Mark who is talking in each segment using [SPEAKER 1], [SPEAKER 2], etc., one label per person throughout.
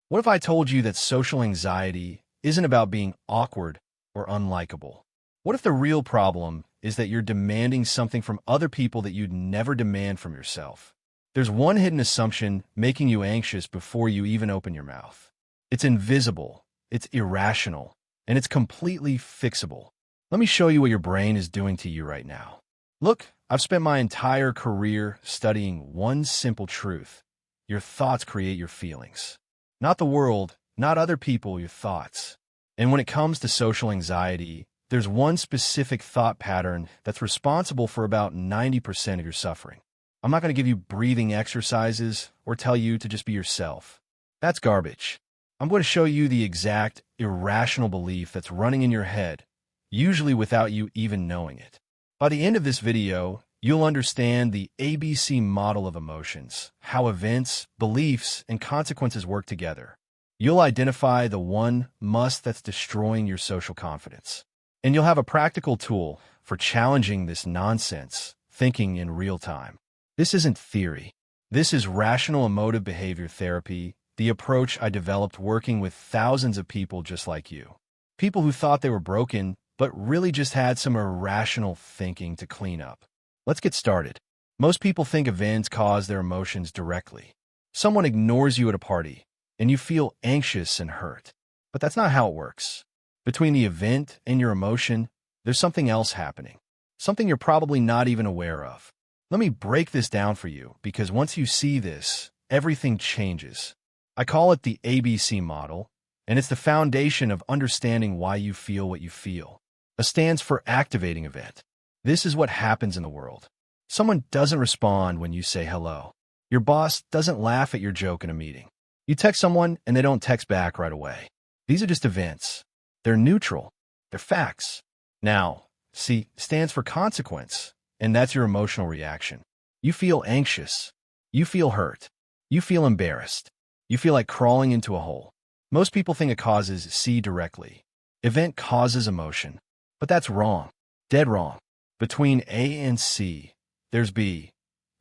[SPEAKER 1] What if I told you that social anxiety isn't about being awkward or unlikable? What if the real problem is that you're demanding something from other people that you'd never demand from yourself? There's one hidden assumption making you anxious before you even open your mouth. It's invisible, it's irrational, and it's completely fixable. Let me show you what your brain is doing to you right now. Look, I've spent my entire career studying one simple truth. Your thoughts create your feelings. Not the world, not other people, your thoughts. And when it comes to social anxiety, there's one specific thought pattern that's responsible for about 90% of your suffering. I'm not going to give you breathing exercises or tell you to just be yourself. That's garbage. I'm going to show you the exact irrational belief that's running in your head, usually without you even knowing it. By the end of this video, you'll understand the ABC model of emotions, how events, beliefs, and consequences work together. You'll identify the one must that's destroying your social confidence. And you'll have a practical tool for challenging this nonsense thinking in real time. This isn't theory. This is rational emotive behavior therapy, the approach I developed working with thousands of people just like you. People who thought they were broken, but really just had some irrational thinking to clean up. Let's get started. Most people think events cause their emotions directly. Someone ignores you at a party, and you feel anxious and hurt. But that's not how it works. Between the event and your emotion, there's something else happening. Something you're probably not even aware of. Let me break this down for you, because once you see this, everything changes. I call it the ABC model, and it's the foundation of understanding why you feel what you feel. A stands for activating event. This is what happens in the world. Someone doesn't respond when you say hello. Your boss doesn't laugh at your joke in a meeting. You text someone and they don't text back right away. These are just events. They're neutral. They're facts. Now, C stands for consequence, and that's your emotional reaction. You feel anxious. You feel hurt. You feel embarrassed. You feel like crawling into a hole. Most people think it causes C directly. Event causes emotion. But that's wrong. Dead wrong. Between A and C, there's B.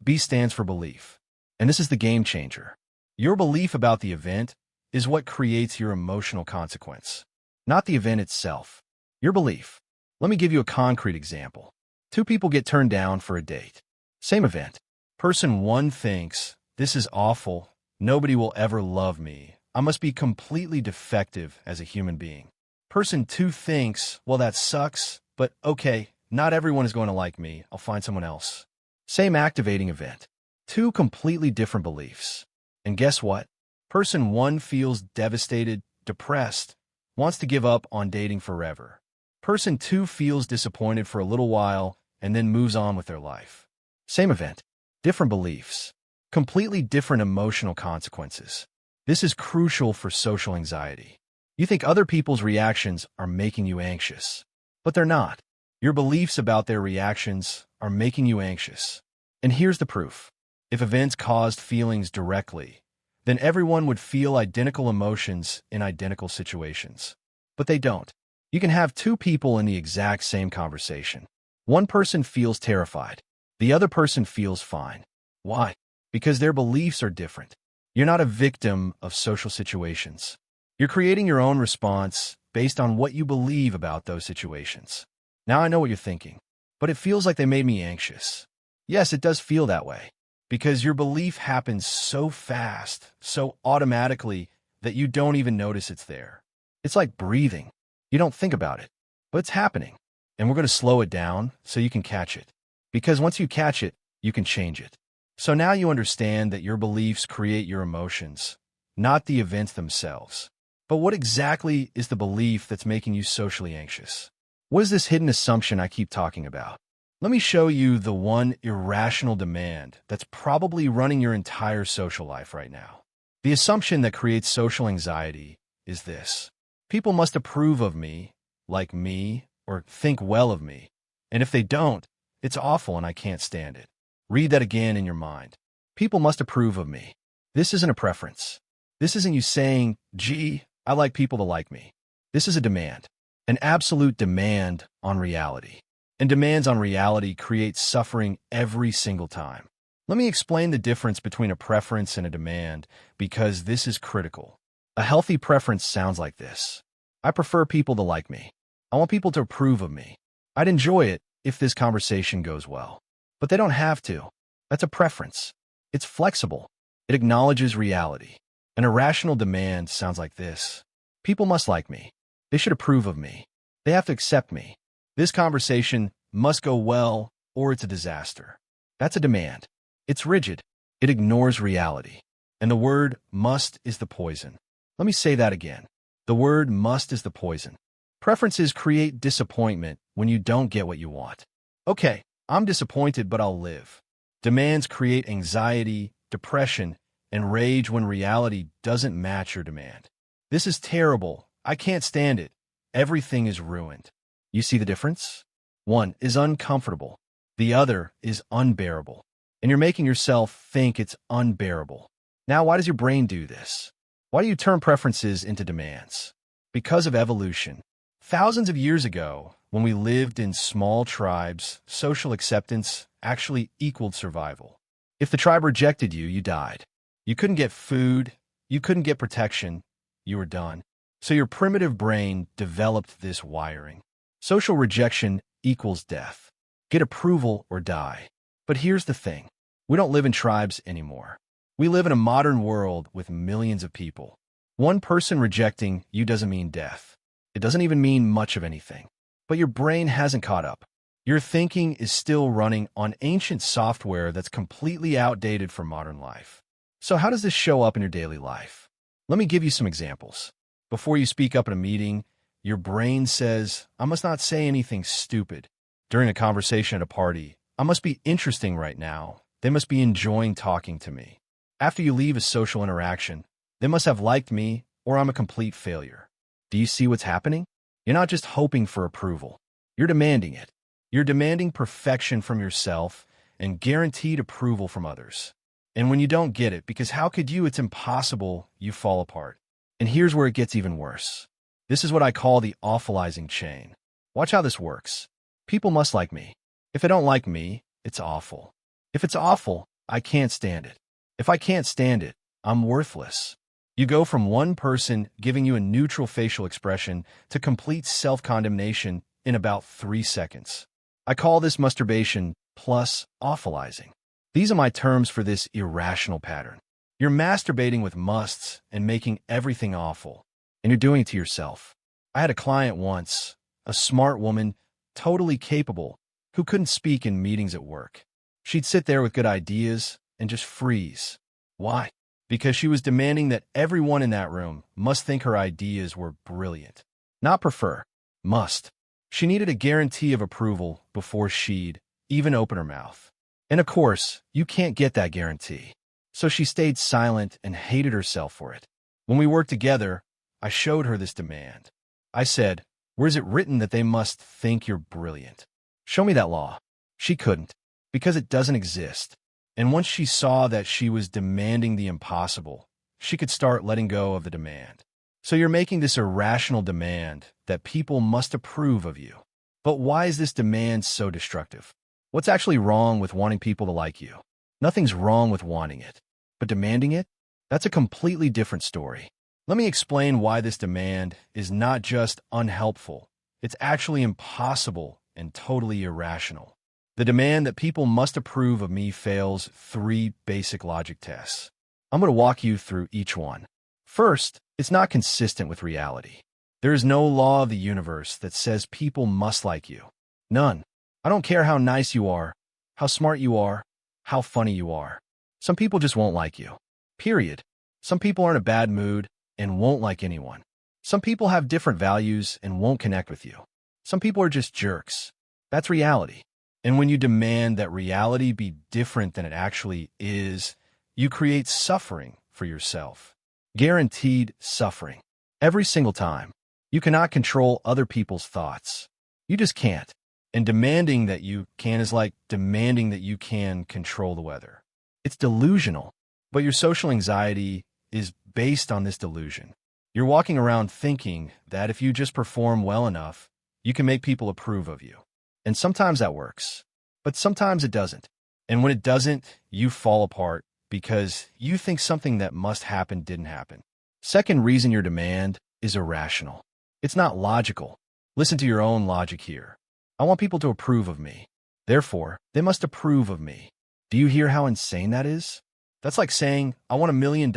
[SPEAKER 1] B stands for belief. And this is the game changer. Your belief about the event is what creates your emotional consequence, not the event itself. Your belief. Let me give you a concrete example. Two people get turned down for a date. Same event. Person one thinks, this is awful. Nobody will ever love me. I must be completely defective as a human being. Person two thinks, well, that sucks, but okay, not everyone is going to like me. I'll find someone else. Same activating event. Two completely different beliefs. And guess what? Person one feels devastated, depressed, wants to give up on dating forever. Person two feels disappointed for a little while and then moves on with their life. Same event, different beliefs, completely different emotional consequences. This is crucial for social anxiety. You think other people's reactions are making you anxious, but they're not. Your beliefs about their reactions are making you anxious. And here's the proof. If events caused feelings directly, then everyone would feel identical emotions in identical situations. But they don't. You can have two people in the exact same conversation. One person feels terrified. The other person feels fine. Why? Because their beliefs are different. You're not a victim of social situations. You're creating your own response based on what you believe about those situations. Now I know what you're thinking, but it feels like they made me anxious. Yes, it does feel that way, because your belief happens so fast, so automatically, that you don't even notice it's there. It's like breathing. You don't think about it, but it's happening. And we're going to slow it down so you can catch it. Because once you catch it, you can change it. So now you understand that your beliefs create your emotions, not the events themselves. But what exactly is the belief that's making you socially anxious? What is this hidden assumption I keep talking about? Let me show you the one irrational demand that's probably running your entire social life right now. The assumption that creates social anxiety is this. People must approve of me, like me, or think well of me. And if they don't, it's awful and I can't stand it. Read that again in your mind. People must approve of me. This isn't a preference. This isn't you saying, gee, I like people to like me. This is a demand, an absolute demand on reality. And demands on reality create suffering every single time. Let me explain the difference between a preference and a demand, because this is critical. A healthy preference sounds like this. I prefer people to like me. I want people to approve of me. I'd enjoy it if this conversation goes well. But they don't have to. That's a preference. It's flexible. It acknowledges reality. An irrational demand sounds like this. People must like me. They should approve of me. They have to accept me. This conversation must go well or it's a disaster. That's a demand. It's rigid. It ignores reality. And the word must is the poison. Let me say that again. The word must is the poison. Preferences create disappointment when you don't get what you want. Okay, I'm disappointed, but I'll live. Demands create anxiety, depression, and rage when reality doesn't match your demand. This is terrible. I can't stand it. Everything is ruined. You see the difference? One is uncomfortable. The other is unbearable. And you're making yourself think it's unbearable. Now, why does your brain do this? Why do you turn preferences into demands? Because of evolution. Thousands of years ago, when we lived in small tribes, social acceptance actually equaled survival. If the tribe rejected you, you died. You couldn't get food, you couldn't get protection, you were done. So your primitive brain developed this wiring. Social rejection equals death. Get approval or die. But here's the thing. We don't live in tribes anymore. We live in a modern world with millions of people. One person rejecting you doesn't mean death. It doesn't even mean much of anything. But your brain hasn't caught up. Your thinking is still running on ancient software that's completely outdated for modern life. So how does this show up in your daily life? Let me give you some examples. Before you speak up in a meeting, your brain says, I must not say anything stupid. During a conversation at a party, I must be interesting right now. They must be enjoying talking to me. After you leave a social interaction, they must have liked me or I'm a complete failure. Do you see what's happening? You're not just hoping for approval. You're demanding it. You're demanding perfection from yourself and guaranteed approval from others. And when you don't get it, because how could you? It's impossible, you fall apart. And here's where it gets even worse. This is what I call the awfulizing chain. Watch how this works. People must like me. If they don't like me, it's awful. If it's awful, I can't stand it. If I can't stand it, I'm worthless. You go from one person giving you a neutral facial expression to complete self-condemnation in about 3 seconds. I call this masturbation plus awfulizing. These are my terms for this irrational pattern. You're masturbating with musts and making everything awful, and you're doing it to yourself. I had a client once, a smart woman, totally capable, who couldn't speak in meetings at work. She'd sit there with good ideas and just freeze. Why? Because she was demanding that everyone in that room must think her ideas were brilliant. Not prefer, must. She needed a guarantee of approval before she'd even open her mouth. And of course, you can't get that guarantee. So she stayed silent and hated herself for it. When we worked together, I showed her this demand. I said, where is it written that they must think you're brilliant? Show me that law. She couldn't, because it doesn't exist. And once she saw that she was demanding the impossible, she could start letting go of the demand. So you're making this irrational demand that people must approve of you. But why is this demand so destructive? What's actually wrong with wanting people to like you? Nothing's wrong with wanting it. But demanding it? That's a completely different story. Let me explain why this demand is not just unhelpful. It's actually impossible and totally irrational. The demand that people must approve of me fails 3 basic logic tests. I'm going to walk you through each one. First, it's not consistent with reality. There is no law of the universe that says people must like you. None. I don't care how nice you are, how smart you are, how funny you are. Some people just won't like you. Period. Some people are in a bad mood and won't like anyone. Some people have different values and won't connect with you. Some people are just jerks. That's reality. And when you demand that reality be different than it actually is, you create suffering for yourself. Guaranteed suffering. Every single time. You cannot control other people's thoughts. You just can't. And demanding that you can is like demanding that you can control the weather. It's delusional, but your social anxiety is based on this delusion. You're walking around thinking that if you just perform well enough, you can make people approve of you. And sometimes that works, but sometimes it doesn't. And when it doesn't, you fall apart because you think something that must happen didn't happen. Second reason your demand is irrational. It's not logical. Listen to your own logic here. I want people to approve of me. Therefore, they must approve of me. Do you hear how insane that is? That's like saying, I want $1 million.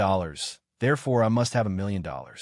[SPEAKER 1] Therefore, I must have $1 million. Or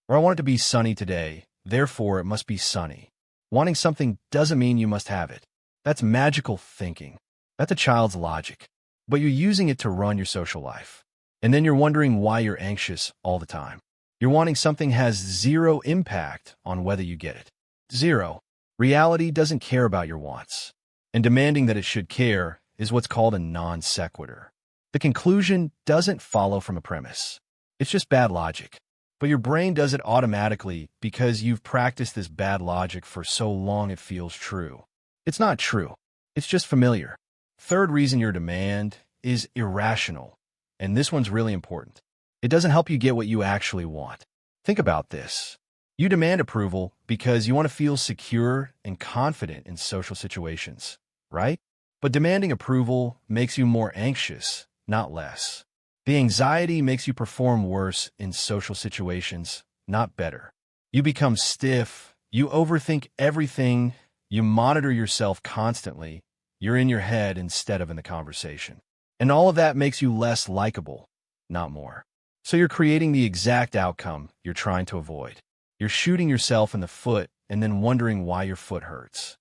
[SPEAKER 1] I want it to be sunny today. Therefore, it must be sunny. Wanting something doesn't mean you must have it. That's magical thinking. That's a child's logic. But you're using it to run your social life. And then you're wondering why you're anxious all the time. You're wanting something has zero impact on whether you get it. Zero. Reality doesn't care about your wants. And demanding that it should care is what's called a non sequitur. The conclusion doesn't follow from a premise. It's just bad logic. But your brain does it automatically because you've practiced this bad logic for so long it feels true. It's not true. It's just familiar. Third reason your demand is irrational. And this one's really important. It doesn't help you get what you actually want. Think about this. You demand approval because you want to feel secure and confident in social situations, right? But demanding approval makes you more anxious, not less. The anxiety makes you perform worse in social situations, not better. You become stiff, you overthink everything, you monitor yourself constantly, you're in your head instead of in the conversation. And all of that makes you less likable, not more. So you're creating the exact outcome you're trying to avoid. You're shooting yourself in the foot and then wondering why your foot hurts.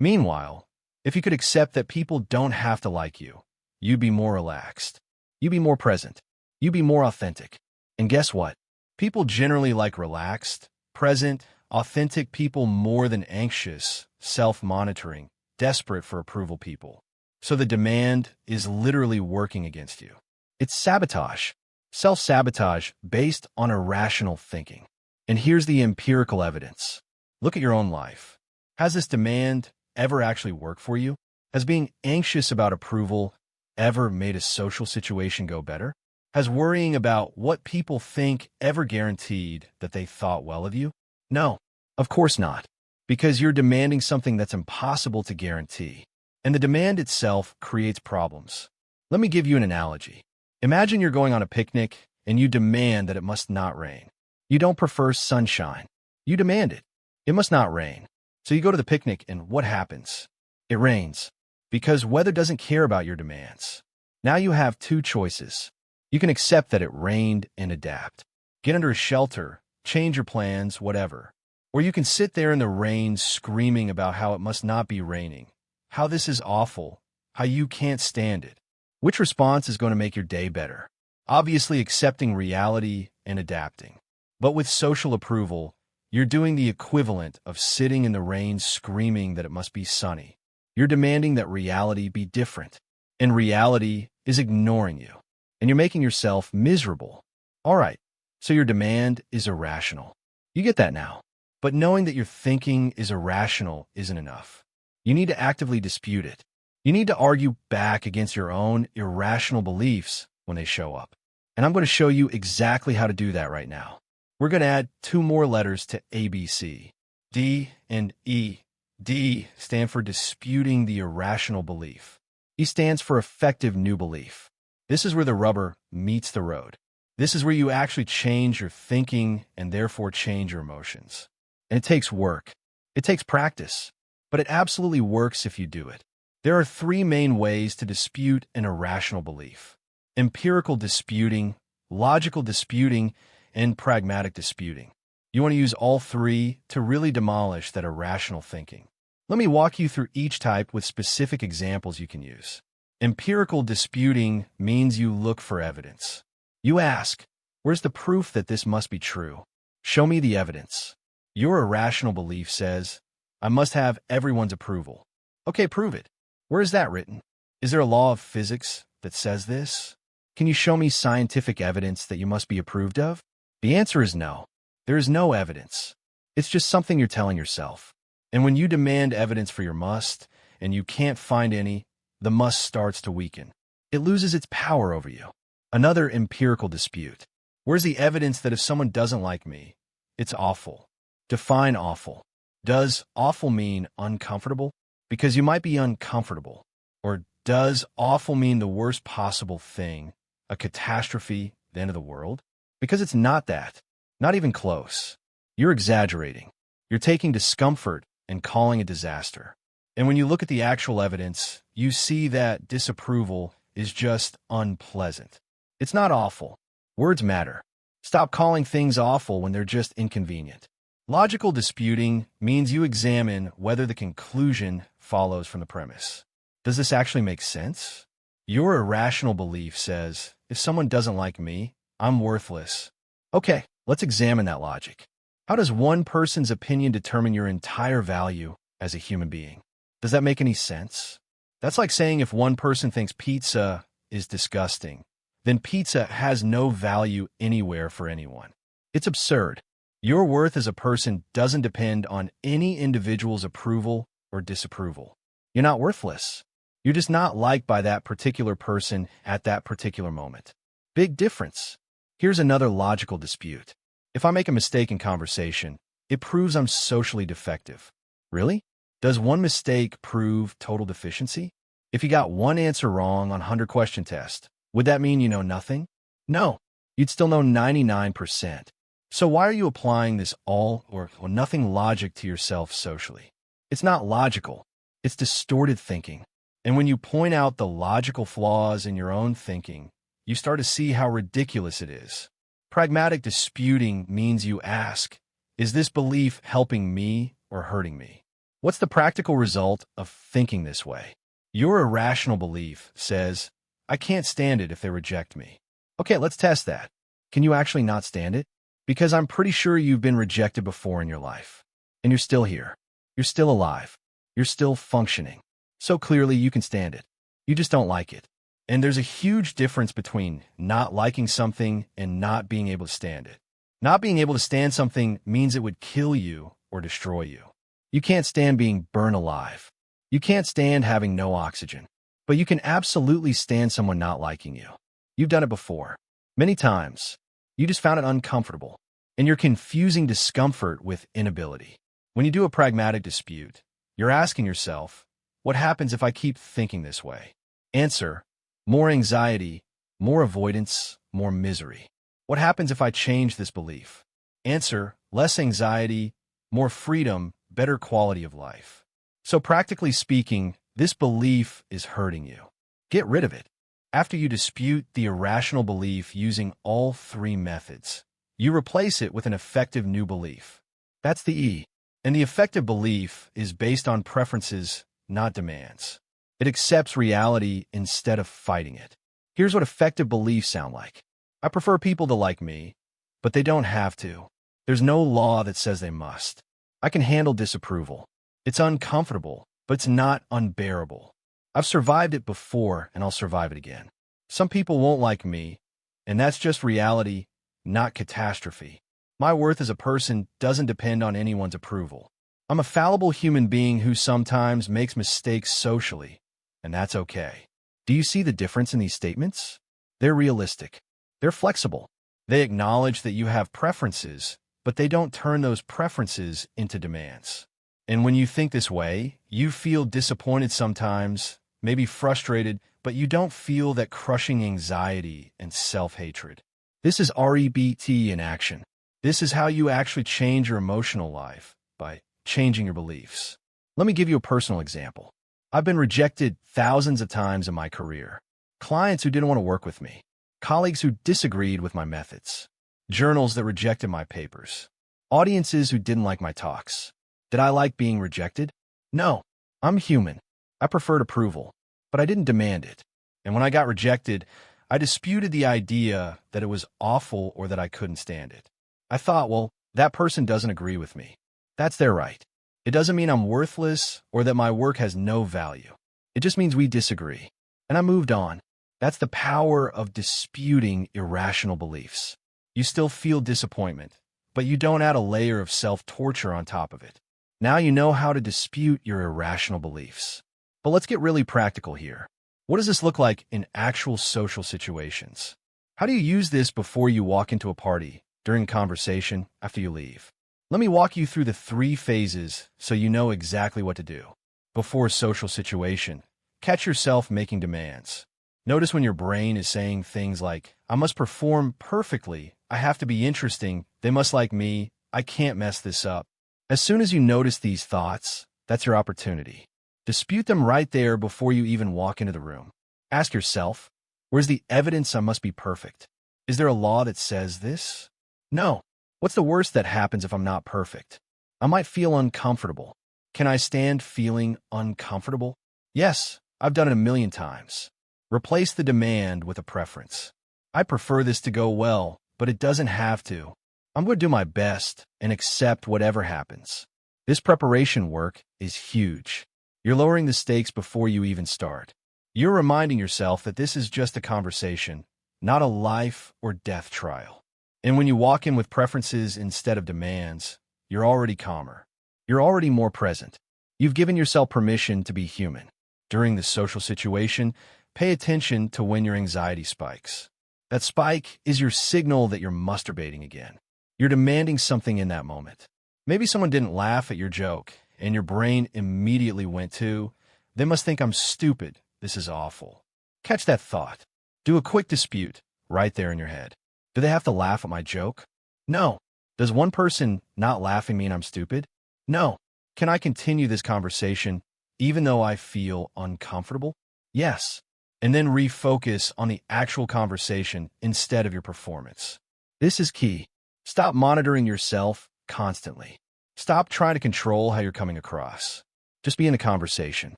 [SPEAKER 1] Meanwhile, if you could accept that people don't have to like you, you'd be more relaxed. You'd be more present. You'd be more authentic. And guess what? People generally like relaxed, present, authentic people more than anxious, self-monitoring, desperate for approval people. So the demand is literally working against you. It's sabotage, self-sabotage based on irrational thinking. And here's the empirical evidence. Look at your own life. Has this demand ever actually worked for you? Has being anxious about approval ever made a social situation go better? Has worrying about what people think ever guaranteed that they thought well of you? No, of course not. Because you're demanding something that's impossible to guarantee. And the demand itself creates problems. Let me give you an analogy. Imagine you're going on a picnic and you demand that it must not rain. You don't prefer sunshine. You demand it. It must not rain. So you go to the picnic and what happens? It rains. Because weather doesn't care about your demands. Now you have two choices. You can accept that it rained and adapt. Get under a shelter, change your plans, whatever. Or you can sit there in the rain screaming about how it must not be raining, how this is awful, how you can't stand it. Which response is going to make your day better? Obviously accepting reality and adapting. But with social approval, you're doing the equivalent of sitting in the rain screaming that it must be sunny. You're demanding that reality be different. And reality is ignoring you. And you're making yourself miserable. All right, so your demand is irrational. You get that now. But knowing that your thinking is irrational isn't enough. You need to actively dispute it. You need to argue back against your own irrational beliefs when they show up. And I'm going to show you exactly how to do that right now. We're going to add 2 more letters to ABC. D and E. D stand for disputing the irrational belief. E stands for effective new belief. This is where the rubber meets the road. This is where you actually change your thinking and therefore change your emotions. And it takes work. It takes practice. But it absolutely works if you do it. There are 3 main ways to dispute an irrational belief: empirical disputing, logical disputing, and pragmatic disputing. You want to use all 3 to really demolish that irrational thinking. Let me walk you through each type with specific examples you can use. Empirical disputing means you look for evidence. You ask, where's the proof that this must be true? Show me the evidence. Your irrational belief says, I must have everyone's approval. Okay, prove it. Where is that written? Is there a law of physics that says this? Can you show me scientific evidence that you must be approved of? The answer is no. There is no evidence. It's just something you're telling yourself. And when you demand evidence for your must, and you can't find any, the must starts to weaken. It loses its power over you. Another empirical dispute. Where's the evidence that if someone doesn't like me, it's awful? Define awful. Does awful mean uncomfortable? Because you might be uncomfortable. Or does awful mean the worst possible thing, a catastrophe, the end of the world? Because it's not that. Not even close. You're exaggerating. You're taking discomfort and calling it disaster. And when you look at the actual evidence, you see that disapproval is just unpleasant. It's not awful. Words matter. Stop calling things awful when they're just inconvenient. Logical disputing means you examine whether the conclusion follows from the premise. Does this actually make sense? Your irrational belief says, if someone doesn't like me, I'm worthless. Okay, let's examine that logic. How does one person's opinion determine your entire value as a human being? Does that make any sense? That's like saying if one person thinks pizza is disgusting, then pizza has no value anywhere for anyone. It's absurd. Your worth as a person doesn't depend on any individual's approval or disapproval. You're not worthless. You're just not liked by that particular person at that particular moment. Big difference. Here's another logical dispute. If I make a mistake in conversation, it proves I'm socially defective. Really? Does one mistake prove total deficiency? If you got one answer wrong on a 100-question test, would that mean you know nothing? No. You'd still know 99%. So why are you applying this all or nothing logic to yourself socially? It's not logical. It's distorted thinking. And when you point out the logical flaws in your own thinking, you start to see how ridiculous it is. Pragmatic disputing means you ask, is this belief helping me or hurting me? What's the practical result of thinking this way? Your irrational belief says, I can't stand it if they reject me. Okay, let's test that. Can you actually not stand it? Because I'm pretty sure you've been rejected before in your life. And you're still here. You're still alive. You're still functioning. So clearly you can stand it. You just don't like it. And there's a huge difference between not liking something and not being able to stand it. Not being able to stand something means it would kill you or destroy you. You can't stand being burned alive. You can't stand having no oxygen. But you can absolutely stand someone not liking you. You've done it before. Many times. You just found it uncomfortable. And you're confusing discomfort with inability. When you do a pragmatic dispute, you're asking yourself, what happens if I keep thinking this way? Answer, more anxiety, more avoidance, more misery. What happens if I change this belief? Answer, less anxiety, more freedom, better quality of life. So practically speaking, this belief is hurting you. Get rid of it. After you dispute the irrational belief using all three methods, you replace it with an effective new belief. That's the E. And the effective belief is based on preferences, not demands. It accepts reality instead of fighting it. Here's what effective beliefs sound like. I prefer people to like me, but they don't have to. There's no law that says they must. I can handle disapproval. It's uncomfortable, but it's not unbearable. I've survived it before, and I'll survive it again. Some people won't like me, and that's just reality, not catastrophe. My worth as a person doesn't depend on anyone's approval. I'm a fallible human being who sometimes makes mistakes socially, and that's okay. Do you see the difference in these statements? They're realistic. They're flexible. They acknowledge that you have preferences, but they don't turn those preferences into demands. And when you think this way, you feel disappointed sometimes, maybe frustrated, but you don't feel that crushing anxiety and self-hatred. This is REBT in action. This is how you actually change your emotional life, by changing your beliefs. Let me give you a personal example. I've been rejected thousands of times in my career. Clients who didn't want to work with me. Colleagues who disagreed with my methods. Journals that rejected my papers. Audiences who didn't like my talks. Did I like being rejected? No. I'm human. I preferred approval, but I didn't demand it. And when I got rejected, I disputed the idea that it was awful or that I couldn't stand it. I thought, well, that person doesn't agree with me. That's their right. It doesn't mean I'm worthless or that my work has no value. It just means we disagree. And I moved on. That's the power of disputing irrational beliefs. You still feel disappointment, but you don't add a layer of self-torture on top of it. Now you know how to dispute your irrational beliefs. But let's get really practical here. What does this look like in actual social situations? How do you use this before you walk into a party, during a conversation, after you leave? Let me walk you through the 3 phases so you know exactly what to do. Before a social situation, catch yourself making demands. Notice when your brain is saying things like, I must perform perfectly I have to be interesting, they must like me, I can't mess this up. As soon as you notice these thoughts, that's your opportunity. Dispute them right there before you even walk into the room. Ask yourself, where's the evidence I must be perfect? Is there a law that says this? No. What's the worst that happens if I'm not perfect? I might feel uncomfortable. Can I stand feeling uncomfortable? Yes, I've done it a million times. Replace the demand with a preference. I prefer this to go well, but it doesn't have to. I'm going to do my best and accept whatever happens. This preparation work is huge. You're lowering the stakes before you even start. You're reminding yourself that this is just a conversation, not a life or death trial. And when you walk in with preferences instead of demands, you're already calmer. You're already more present. You've given yourself permission to be human. During the social situation, pay attention to when your anxiety spikes. That spike is your signal that you're masturbating again. You're demanding something in that moment. Maybe someone didn't laugh at your joke, and your brain immediately went to, they must think I'm stupid. This is awful. Catch that thought. Do a quick dispute right there in your head. Do they have to laugh at my joke? No. Does one person not laughing mean I'm stupid? No. Can I continue this conversation even though I feel uncomfortable? Yes. And then refocus on the actual conversation instead of your performance. This is key. Stop monitoring yourself constantly. Stop trying to control how you're coming across. Just be in the conversation.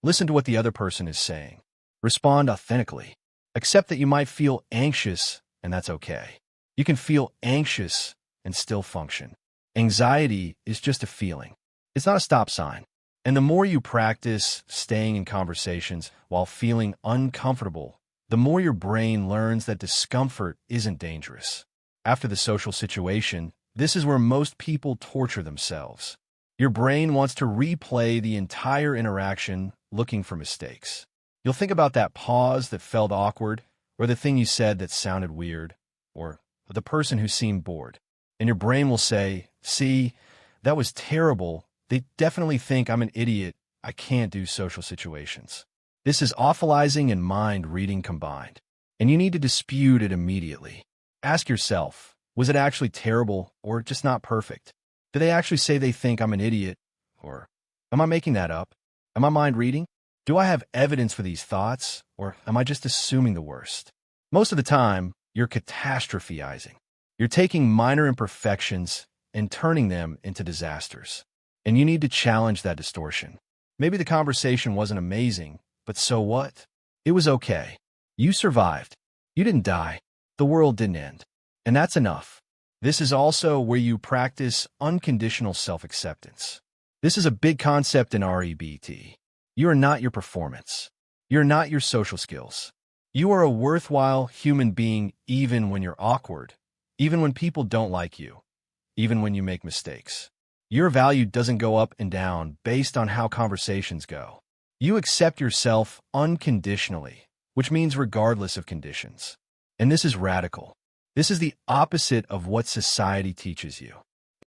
[SPEAKER 1] Listen to what the other person is saying. Respond authentically. Accept that you might feel anxious, and that's okay. You can feel anxious and still function. Anxiety is just a feeling. It's not a stop sign. And the more you practice staying in conversations while feeling uncomfortable, the more your brain learns that discomfort isn't dangerous. After the social situation, this is where most people torture themselves. Your brain wants to replay the entire interaction looking for mistakes. You'll think about that pause that felt awkward, or the thing you said that sounded weird, or the person who seemed bored. And your brain will say, see, that was terrible. They definitely think I'm an idiot. I can't do social situations. This is awfulizing and mind reading combined. And you need to dispute it immediately. Ask yourself, was it actually terrible or just not perfect? Do they actually say they think I'm an idiot? Or am I making that up? Am I mind reading? Do I have evidence for these thoughts? Or am I just assuming the worst? Most of the time, you're catastrophizing. You're taking minor imperfections and turning them into disasters. And you need to challenge that distortion. Maybe the conversation wasn't amazing, but so what? It was okay. You survived. You didn't die. The world didn't end. And that's enough. This is also where you practice unconditional self-acceptance. This is a big concept in REBT. You are not your performance. You're not your social skills. You are a worthwhile human being even when you're awkward, even when people don't like you, even when you make mistakes. Your value doesn't go up and down based on how conversations go. You accept yourself unconditionally, which means regardless of conditions. And this is radical. This is the opposite of what society teaches you.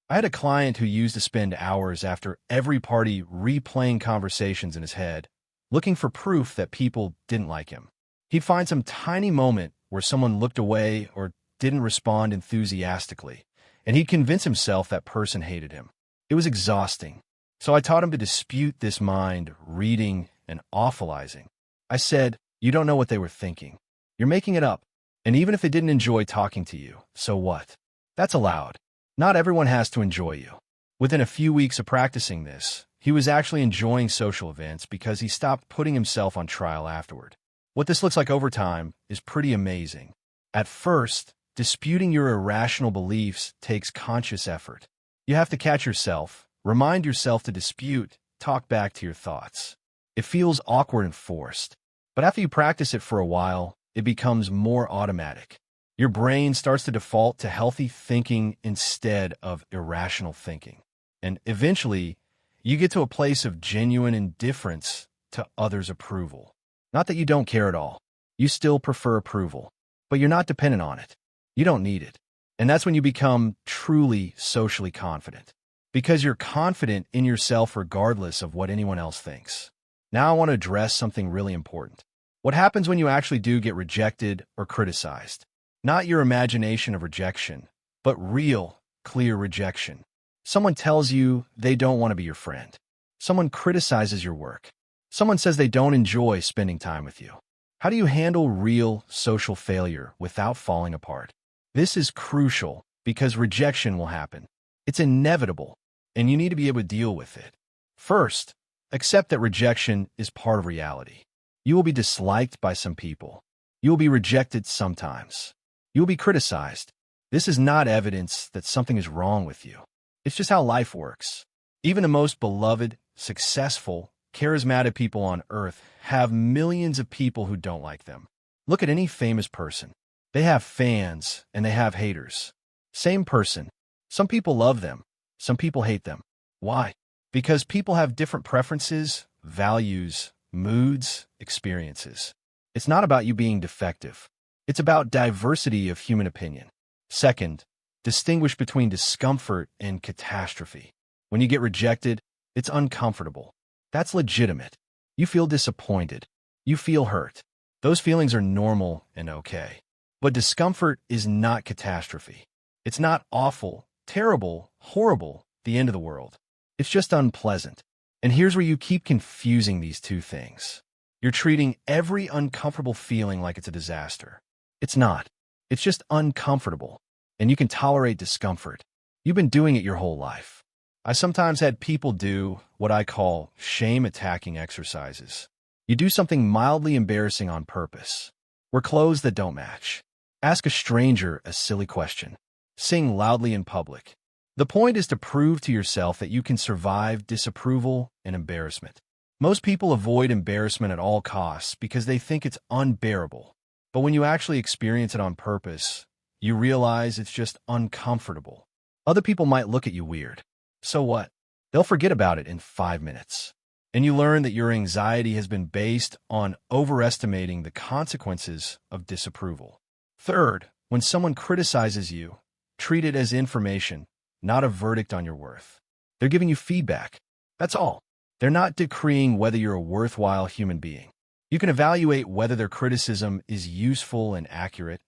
[SPEAKER 1] I had a client who used to spend hours after every party replaying conversations in his head, looking for proof that people didn't like him. He'd find some tiny moment where someone looked away or didn't respond enthusiastically, and he'd convince himself that person hated him. It was exhausting. So I taught him to dispute this mind, reading, and awfulizing. I said, you don't know what they were thinking. You're making it up. And even if they didn't enjoy talking to you, so what? That's allowed. Not everyone has to enjoy you. Within a few weeks of practicing this, he was actually enjoying social events because he stopped putting himself on trial afterward. What this looks like over time is pretty amazing. At first, disputing your irrational beliefs takes conscious effort. You have to catch yourself, remind yourself to dispute, talk back to your thoughts. It feels awkward and forced, but after you practice it for a while, it becomes more automatic. Your brain starts to default to healthy thinking instead of irrational thinking. And eventually, you get to a place of genuine indifference to others' approval. Not that you don't care at all. You still prefer approval, but you're not dependent on it. You don't need it. And that's when you become truly socially confident, because you're confident in yourself regardless of what anyone else thinks. Now I want to address something really important. What happens when you actually do get rejected or criticized? Not your imagination of rejection, but real, clear rejection. Someone tells you they don't want to be your friend. Someone criticizes your work. Someone says they don't enjoy spending time with you. How do you handle real social failure without falling apart? This is crucial because rejection will happen. It's inevitable, and you need to be able to deal with it. First, accept that rejection is part of reality. You will be disliked by some people. You will be rejected sometimes. You will be criticized. This is not evidence that something is wrong with you. It's just how life works. Even the most beloved, successful, charismatic people on earth have millions of people who don't like them. Look at any famous person. They have fans and they have haters. Same person. Some people love them. Some people hate them. Why? Because people have different preferences, values, moods, experiences. It's not about you being defective. It's about diversity of human opinion. Second, distinguish between discomfort and catastrophe. When you get rejected, it's uncomfortable. That's legitimate. You feel disappointed. You feel hurt. Those feelings are normal and okay. But discomfort is not catastrophe. It's not awful, terrible, horrible, the end of the world. It's just unpleasant. And here's where you keep confusing these two things. You're treating every uncomfortable feeling like it's a disaster. It's not. It's just uncomfortable. And you can tolerate discomfort. You've been doing it your whole life. I sometimes had people do what I call shame-attacking exercises. You do something mildly embarrassing on purpose. Wear clothes that don't match. Ask a stranger a silly question. Sing loudly in public. The point is to prove to yourself that you can survive disapproval and embarrassment. Most people avoid embarrassment at all costs because they think it's unbearable. But when you actually experience it on purpose, you realize it's just uncomfortable. Other people might look at you weird. So what? They'll forget about it in 5 minutes. And you learn that your anxiety has been based on overestimating the consequences of disapproval. Third, when someone criticizes you, treat it as information, not a verdict on your worth. They're giving you feedback. That's all. They're not decreeing whether you're a worthwhile human being. You can evaluate whether their criticism is useful and accurate,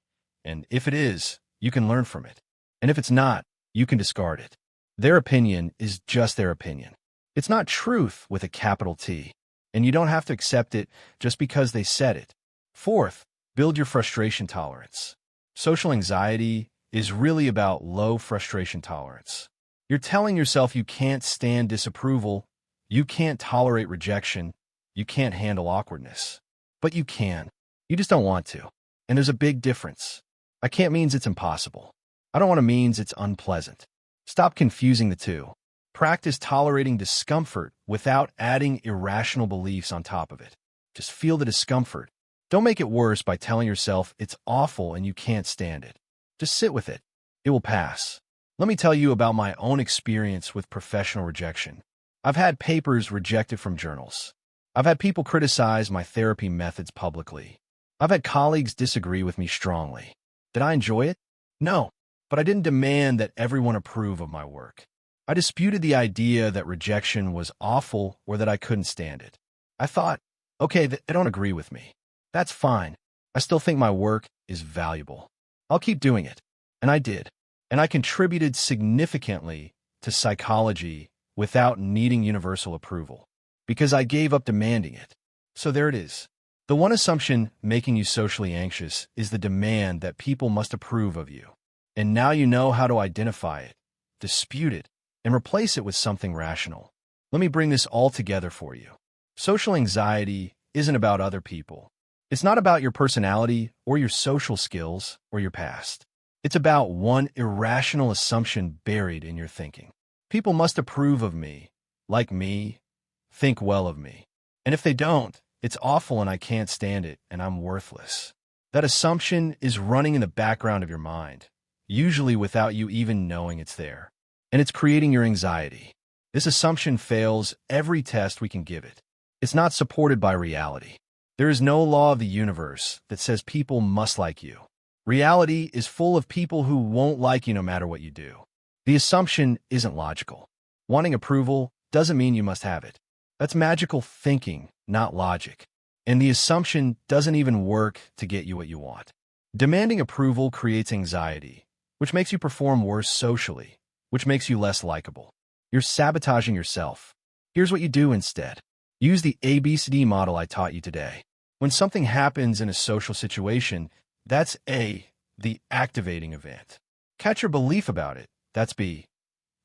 [SPEAKER 1] and if it is, you can learn from it. And if it's not, you can discard it. Their opinion is just their opinion. It's not truth with a capital T, and you don't have to accept it just because they said it. Fourth, build your frustration tolerance. Social anxiety is really about low frustration tolerance. You're telling yourself you can't stand disapproval, you can't tolerate rejection, you can't handle awkwardness. But you can. You just don't want to. And there's a big difference. I can't means it's impossible. I don't want to means it's unpleasant. Stop confusing the two. Practice tolerating discomfort without adding irrational beliefs on top of it. Just feel the discomfort. Don't make it worse by telling yourself it's awful and you can't stand it. Just sit with it. It will pass. Let me tell you about my own experience with professional rejection. I've had papers rejected from journals. I've had people criticize my therapy methods publicly. I've had colleagues disagree with me strongly. Did I enjoy it? No, but I didn't demand that everyone approve of my work. I disputed the idea that rejection was awful or that I couldn't stand it. I thought, okay, they don't agree with me. That's fine. I still think my work is valuable. I'll keep doing it. And I did. And I contributed significantly to psychology without needing universal approval, because I gave up demanding it. So there it is. The one assumption making you socially anxious is the demand that people must approve of you. And now you know how to identify it, dispute it, and replace it with something rational. Let me bring this all together for you. Social anxiety isn't about other people. It's not about your personality or your social skills or your past. It's about one irrational assumption buried in your thinking. People must approve of me, like me, think well of me. And if they don't, it's awful and I can't stand it and I'm worthless. That assumption is running in the background of your mind, usually without you even knowing it's there. And it's creating your anxiety. This assumption fails every test we can give it. It's not supported by reality. There is no law of the universe that says people must like you. Reality is full of people who won't like you no matter what you do. The assumption isn't logical. Wanting approval doesn't mean you must have it. That's magical thinking, not logic. And the assumption doesn't even work to get you what you want. Demanding approval creates anxiety, which makes you perform worse socially, which makes you less likable. You're sabotaging yourself. Here's what you do instead. Use the ABCD model I taught you today. When something happens in a social situation, that's A, the activating event. Catch your belief about it. That's B.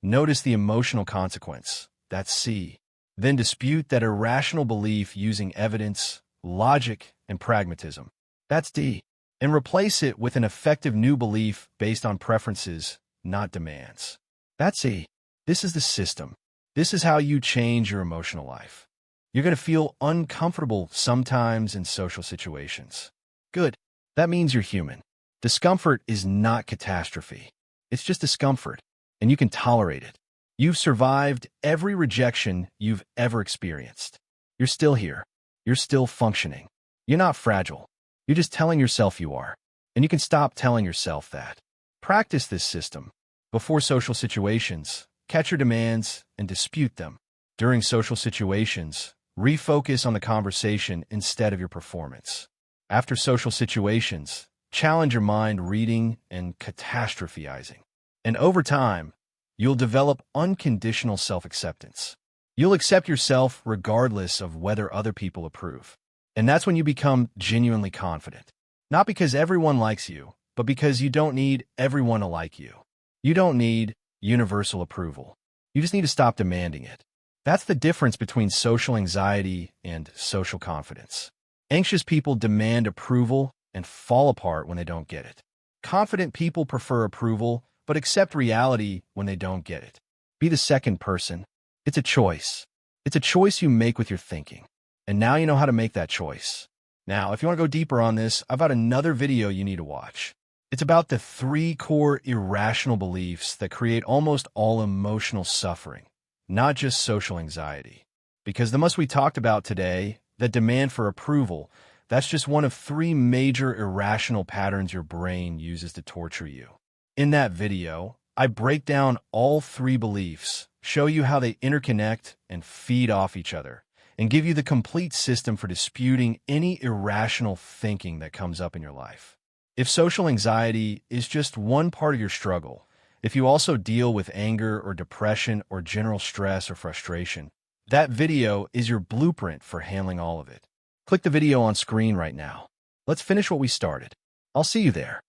[SPEAKER 1] Notice the emotional consequence. That's C. Then dispute that irrational belief using evidence, logic, and pragmatism. That's D. And replace it with an effective new belief based on preferences, not demands. That's E. This is the system. This is how you change your emotional life. You're going to feel uncomfortable sometimes in social situations. Good. That means you're human. Discomfort is not catastrophe. It's just discomfort, and you can tolerate it. You've survived every rejection you've ever experienced. You're still here. You're still functioning. You're not fragile. You're just telling yourself you are. And you can stop telling yourself that. Practice this system. Before social situations, catch your demands and dispute them. During social situations, refocus on the conversation instead of your performance. After social situations, challenge your mind reading and catastrophizing. And over time, you'll develop unconditional self-acceptance. You'll accept yourself regardless of whether other people approve. And that's when you become genuinely confident. Not because everyone likes you, but because you don't need everyone to like you. You don't need universal approval. You just need to stop demanding it. That's the difference between social anxiety and social confidence. Anxious people demand approval and fall apart when they don't get it. Confident people prefer approval, but accept reality when they don't get it. Be the second person. It's a choice. It's a choice you make with your thinking. And now you know how to make that choice. Now, if you want to go deeper on this, I've got another video you need to watch. It's about the 3 core irrational beliefs that create almost all emotional suffering, not just social anxiety. Because the ones we talked about today, that demand for approval, that's just one of 3 major irrational patterns your brain uses to torture you. In that video, I break down all 3 beliefs, show you how they interconnect and feed off each other, and give you the complete system for disputing any irrational thinking that comes up in your life. If social anxiety is just one part of your struggle, if you also deal with anger or depression or general stress or frustration, that video is your blueprint for handling all of it. Click the video on screen right now. Let's finish what we started. I'll see you there.